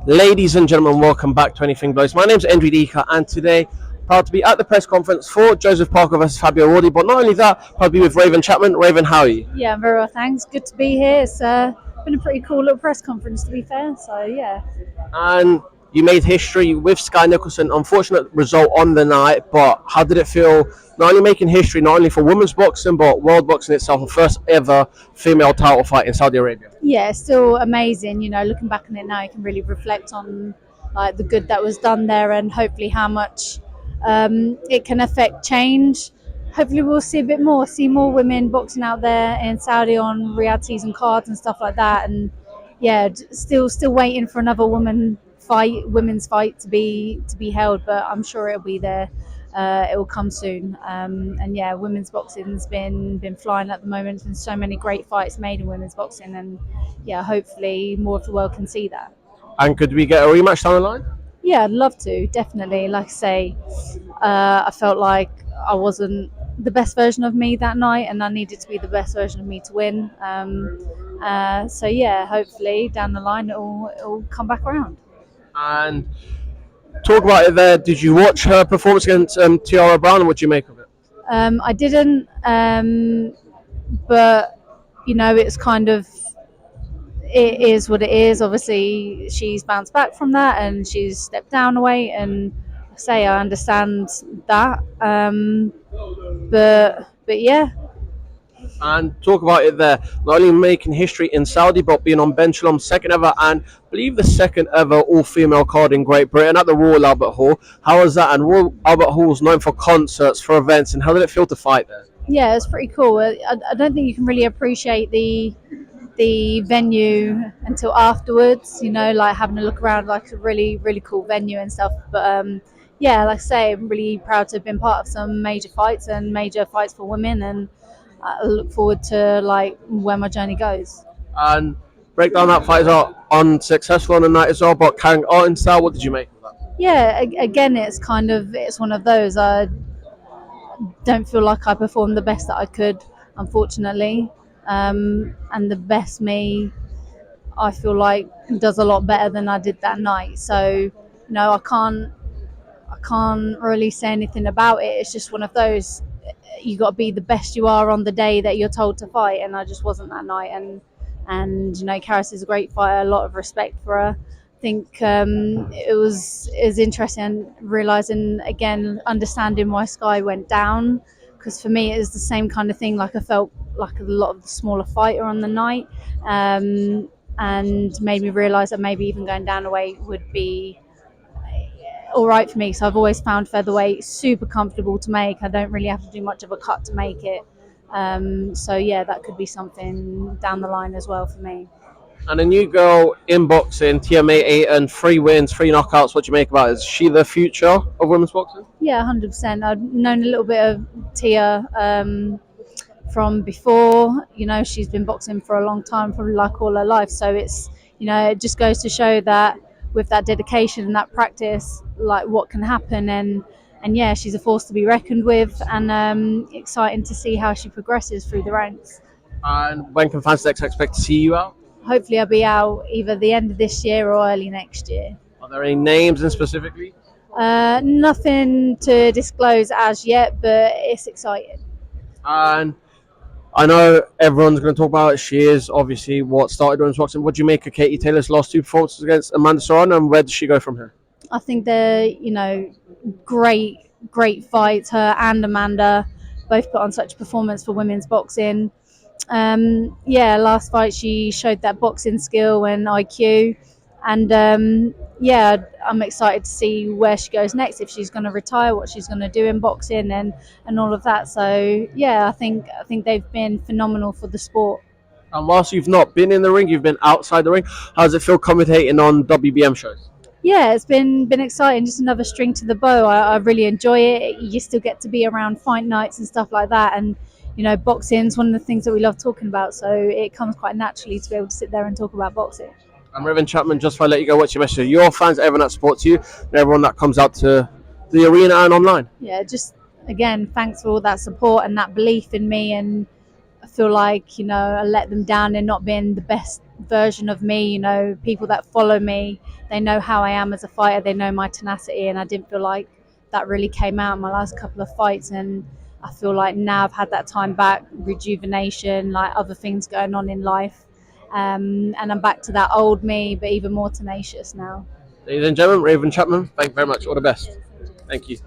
Ladies and gentlemen, welcome back to Anything Blows. My name's Endry Dika, and today, proud to be at the press conference for Joseph Parker versus Fabio Wardi. But not only that, proud to be with Raven Chapman. Raven, how are you? Yeah, I'm very well, thanks. Good to be here. It's been a pretty cool little press conference, to be fair. So, yeah. And you made history with Sky Nicholson. Unfortunate result on the night, but how did it feel? Not only making history, not only for women's boxing, but world boxing itself, the first ever female title fight in Saudi Arabia. Yeah, it's still amazing. Looking back on it now, you can really reflect on like the good that was done there and hopefully how much it can affect change. Hopefully, we'll see more women boxing out there in Saudi on Riyadh season cards and stuff like that. And yeah, still waiting for another women's fight to be held, but I'm sure it'll be there. It will come soon. And yeah, women's boxing's been flying at the moment, and so many great fights made in women's boxing. And yeah, hopefully more of the world can see that. And could we get a rematch down the line? Yeah, I'd love to, definitely. Like I say, I felt like I wasn't the best version of me that night, and I needed to be the best version of me to win. So yeah, hopefully down the line it'll come back around. And talk about it there. Did you watch her performance against Tiara Brown, and what do you make of it? I didn't, but it's kind of it is what it is. Obviously, she's bounced back from that and she's stepped down a weight, and I understand that. But yeah. And talk about it there. Not only making history in Saudi, but being on Ben Shalom's second ever and I believe the second ever all-female card in Great Britain at the Royal Albert Hall. How was that? And Royal Albert Hall is known for concerts, for events, and how did it feel to fight there? Yeah, it's pretty cool. I don't think you can really appreciate the venue until afterwards. Like having a look around, like a really cool venue and stuff. But yeah, like I say, I'm really proud to have been part of some major fights for women, and I look forward to like where my journey goes. And break down that fight as well. Unsuccessful on the night as well, but carrying on in style. What did you make of that? Yeah, again, it's one of those. I don't feel like I performed the best that I could, unfortunately. And the best me, I feel like, does a lot better than I did that night. So, I can't really say anything about it. It's just one of those. You got to be the best you are on the day that you're told to fight, and I just wasn't that night. And Karis is a great fighter. A lot of respect for her. I think it was interesting realizing again, understanding why Sky went down, because for me it was the same kind of thing. Like I felt like a lot of the smaller fighter on the night, and made me realize that maybe even going down a weight would be all right for me. So I've always found featherweight super comfortable to make. I don't really have to do much of a cut to make it. So yeah, that could be something down the line as well for me. And a new girl in boxing, TMA 8 and 3 wins, 3 knockouts. What do you make about it? Is she the future of women's boxing? Yeah, 100%. I've known a little bit of Tia from before. She's been boxing for a long time, probably like all her life. So it just goes to show that with that dedication and that practice, like what can happen. And yeah, she's a force to be reckoned with, and exciting to see how she progresses through the ranks. And when can fans next expect to see you out? Hopefully, I'll be out either the end of this year or early next year. Are there any names in specifically? Nothing to disclose as yet, but it's exciting. And I know everyone's going to talk about it. She is obviously what started women's boxing. What do you make of Katie Taylor's last 2 performances against Amanda Serrano, and where does she go from here? I think they're, great fights. Her and Amanda both put on such a performance for women's boxing. Yeah, last fight she showed that boxing skill and IQ, and yeah, I'm excited to see where she goes next. If she's going to retire, what she's going to do in boxing, and all of that. So yeah, I think they've been phenomenal for the sport. And whilst you've not been in the ring, you've been outside the ring. How does it feel commentating on WBM shows? Yeah, it's been exciting. Just another string to the bow. I really enjoy it. You still get to be around fight nights and stuff like that, and boxing's one of the things that we love talking about. So it comes quite naturally to be able to sit there and talk about boxing. I'm Raven Chapman. Just before I let you go, what's your message to your fans, everyone that supports you, and everyone that comes out to the arena and online? Yeah, just again, thanks for all that support and that belief in me. And I feel like I let them down in not being the best version of me. People that follow me they know how I am as a fighter. They know my tenacity, and I didn't feel like that really came out in my last couple of fights. And I feel like now I've had that time back, rejuvenation, like other things going on in life, and I'm back to that old me, but even more tenacious now. Ladies and gentlemen, Raven Chapman, thank you very much. All the best. Thank you.